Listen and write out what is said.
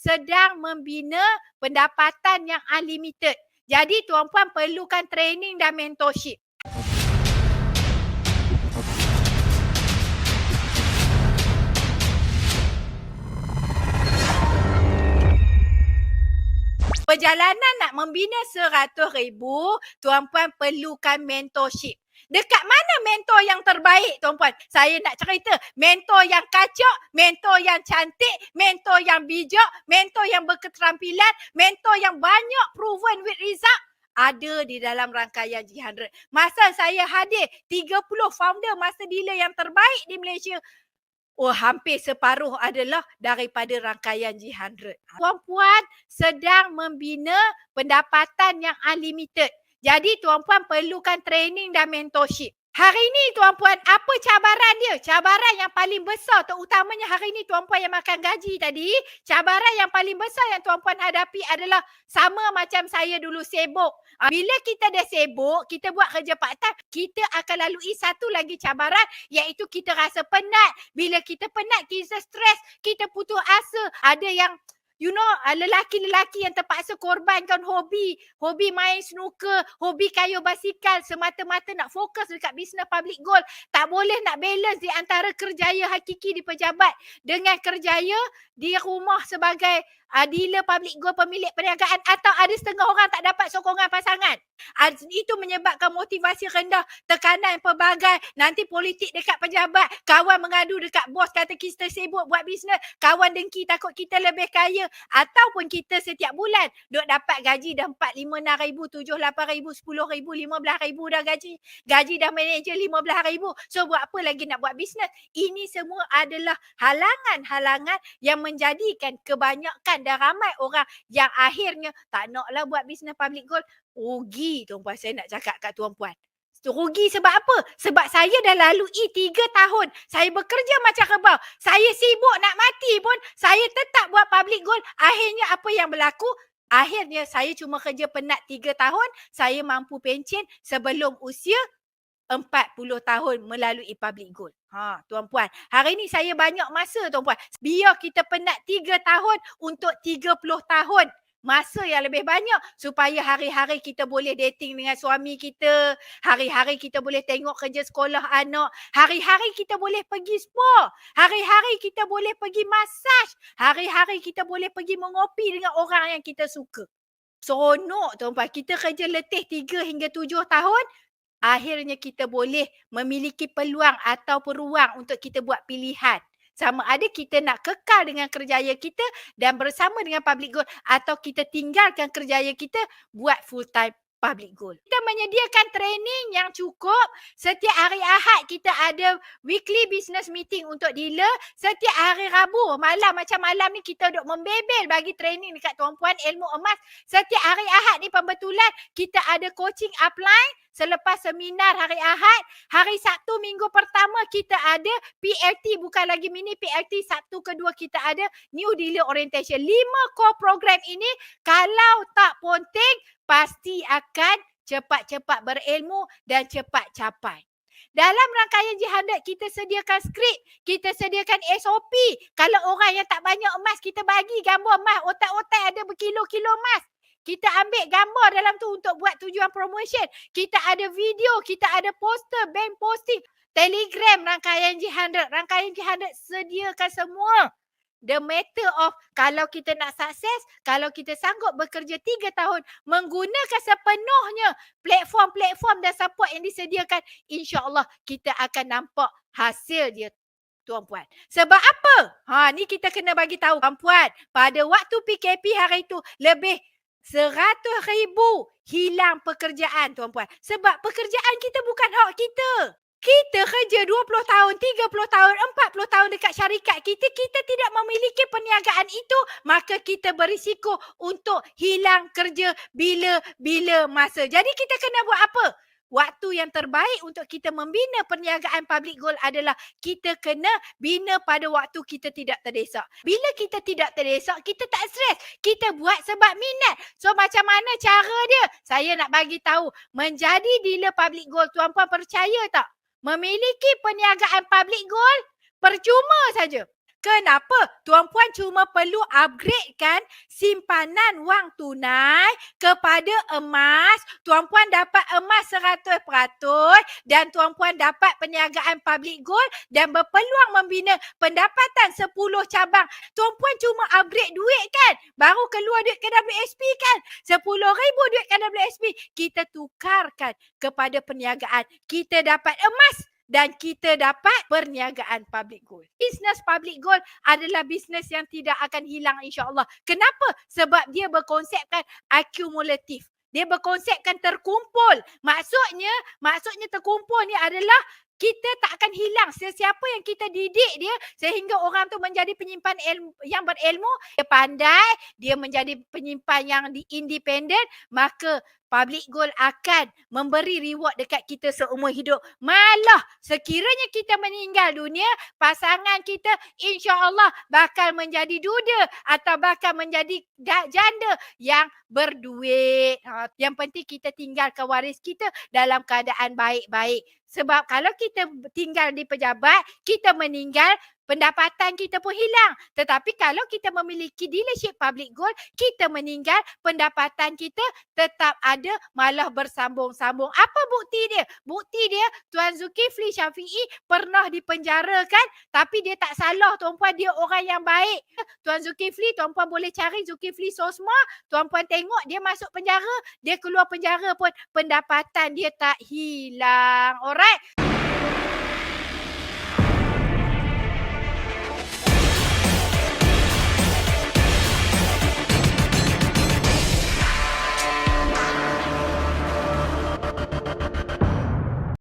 sedang membina pendapatan yang unlimited. Jadi tuan-puan perlukan training dan mentorship. Perjalanan nak membina 100,000, tuan-puan perlukan mentorship. Dekat mana mentor yang terbaik, tuan-puan? Saya nak cerita. Mentor yang kacak, mentor yang cantik, mentor yang bijak, mentor yang berketerampilan, mentor yang banyak proven with result ada di dalam rangkaian G100. Masa saya hadir 30 founder masa dealer yang terbaik di Malaysia, hampir separuh adalah daripada rangkaian G100. Tuan-puan sedang membina pendapatan yang unlimited. Jadi tuan-puan perlukan training dan mentorship. Hari ini tuan-puan, apa cabaran dia? Cabaran yang paling besar, terutamanya hari ini tuan-puan yang makan gaji tadi, cabaran yang paling besar yang tuan-puan hadapi adalah sama macam saya dulu, sibuk. Bila kita dah sibuk, kita buat kerja part time, kita akan lalui satu lagi cabaran, iaitu kita rasa penat. Bila kita penat, kita stres, kita putus asa. Ada yang lelaki-lelaki yang terpaksa korbankan hobi main snooker, hobi kayuh basikal semata-mata nak fokus dekat bisnes public goal. Tak boleh nak balance di antara kerjaya hakiki di pejabat dengan kerjaya di rumah sebagai dealer public goal, pemilik perniagaan, atau ada setengah orang tak dapat sokongan pasangan. Itu menyebabkan motivasi rendah, tekanan pelbagai, nanti politik dekat pejabat, kawan mengadu dekat bos kata kita sibuk buat bisnes, kawan dengki takut kita lebih kaya, ataupun kita setiap bulan duk dapat gaji dah 4, 5, 6 ribu, 7, 8 ribu, 10 ribu, 15 ribu dah gaji dah manager 15 ribu. So buat apa lagi nak buat bisnes? Ini semua adalah halangan-halangan yang menjadikan kebanyakan dan ramai orang yang akhirnya tak naklah buat bisnes public goal. Rugi tuan-puan, saya nak cakap kat tuan-puan. Rugi sebab apa? Sebab saya dah lalui 3 tahun. Saya bekerja macam kerbau. Saya sibuk nak mati pun saya tetap buat public goal. Akhirnya apa yang berlaku? Akhirnya saya cuma kerja penat 3 tahun. Saya mampu pencen sebelum usia 40 tahun melalui public goal. Tuan-puan, hari ni saya banyak masa tuan-puan. Biar kita penat 3 tahun untuk 30 tahun. Masa yang lebih banyak supaya hari-hari kita boleh dating dengan suami kita, hari-hari kita boleh tengok kerja sekolah anak, hari-hari kita boleh pergi spa, hari-hari kita boleh pergi masaj, hari-hari kita boleh pergi mengopi dengan orang yang kita suka. Seronok tuan-puan, kita kerja letih 3 hingga 7 tahun, akhirnya kita boleh memiliki peluang atau peluang untuk kita buat pilihan. Sama ada kita nak kekal dengan kerjaya kita dan bersama dengan public goal, atau kita tinggalkan kerjaya kita buat full time public goal. Kita menyediakan training yang cukup. Setiap hari Ahad kita ada weekly business meeting untuk dealer. Setiap hari Rabu malam macam malam ni kita duk membebel bagi training dekat tuan-puan ilmu emas. Setiap hari Ahad ni pembetulan kita ada coaching upline. Selepas seminar hari Ahad, hari Sabtu minggu pertama kita ada PLT, bukan lagi mini PLT, Sabtu kedua kita ada New Dealer Orientation. 5 core program ini kalau tak ponteng pasti akan cepat-cepat berilmu dan cepat capai. Dalam rangkaian G100 kita sediakan skrip, kita sediakan SOP. Kalau orang yang tak banyak emas, kita bagi gambar emas, otak-otak ada berkilo-kilo emas. Kita ambil gambar dalam tu untuk buat tujuan promotion. Kita ada video, kita ada poster, bank posting, Telegram rangkaian G100. Rangkaian G100 sediakan semua. The matter of kalau kita nak sukses, kalau kita sanggup bekerja 3 tahun menggunakan sepenuhnya platform-platform dan support yang disediakan, insya-Allah kita akan nampak hasil dia. Tuan-puan. Sebab apa? Ni kita kena bagi tahu tuan-puan. Pada waktu PKP hari itu lebih 100,000 hilang pekerjaan tuan-puan. Sebab pekerjaan kita bukan hak kita. Kita kerja 20 tahun, 30 tahun, 40 tahun dekat syarikat kita, kita tidak memiliki perniagaan itu, maka kita berisiko untuk hilang kerja bila-bila masa. Jadi kita kena buat apa? Waktu yang terbaik untuk kita membina perniagaan public goal adalah kita kena bina pada waktu kita tidak terdesak. Bila kita tidak terdesak, kita tak stres. Kita buat sebab minat. So macam mana cara dia? Saya nak bagi tahu. Menjadi dealer public goal, tuan-puan percaya tak? Memiliki perniagaan public goal percuma saja. Kenapa? Tuan Puan cuma perlu upgradekan simpanan wang tunai kepada emas. Tuan Puan dapat emas 100% dan Tuan Puan dapat perniagaan public gold dan berpeluang membina pendapatan 10 cabang. Tuan Puan cuma upgrade duit kan? Baru keluar duit KWSP kan? 10,000 duit KWSP. Kita tukarkan kepada perniagaan. Kita dapat emas dan kita dapat perniagaan public gold. Bisnes public gold adalah bisnes yang tidak akan hilang insya-Allah. Kenapa? Sebab dia berkonsepkan akumulatif. Dia berkonsepkan terkumpul. Maksudnya terkumpul ni adalah kita tak akan hilang. Sesiapa yang kita didik dia sehingga orang tu menjadi penyimpan ilmu, yang berilmu, dia pandai, dia menjadi penyimpan yang independen, maka public gold akan memberi reward dekat kita seumur hidup. Malah sekiranya kita meninggal dunia, pasangan kita insya-Allah bakal menjadi duda atau bakal menjadi janda yang berduit. Yang penting kita tinggalkan waris kita dalam keadaan baik-baik. Sebab kalau kita tinggal di pejabat, kita meninggal, pendapatan kita pun hilang. Tetapi kalau kita memiliki dealership public gold, kita meninggal, pendapatan kita tetap ada, malah bersambung-sambung. Apa bukti dia? Bukti dia, Tuan Zulkifli Syafiee pernah dipenjarakan, tapi dia tak salah, Tuan Puan, dia orang yang baik. Tuan Zulkifli, Tuan Puan boleh cari Zulkifli Sosma, Tuan Puan tengok dia masuk penjara, dia keluar penjara pun pendapatan dia tak hilang. Alright?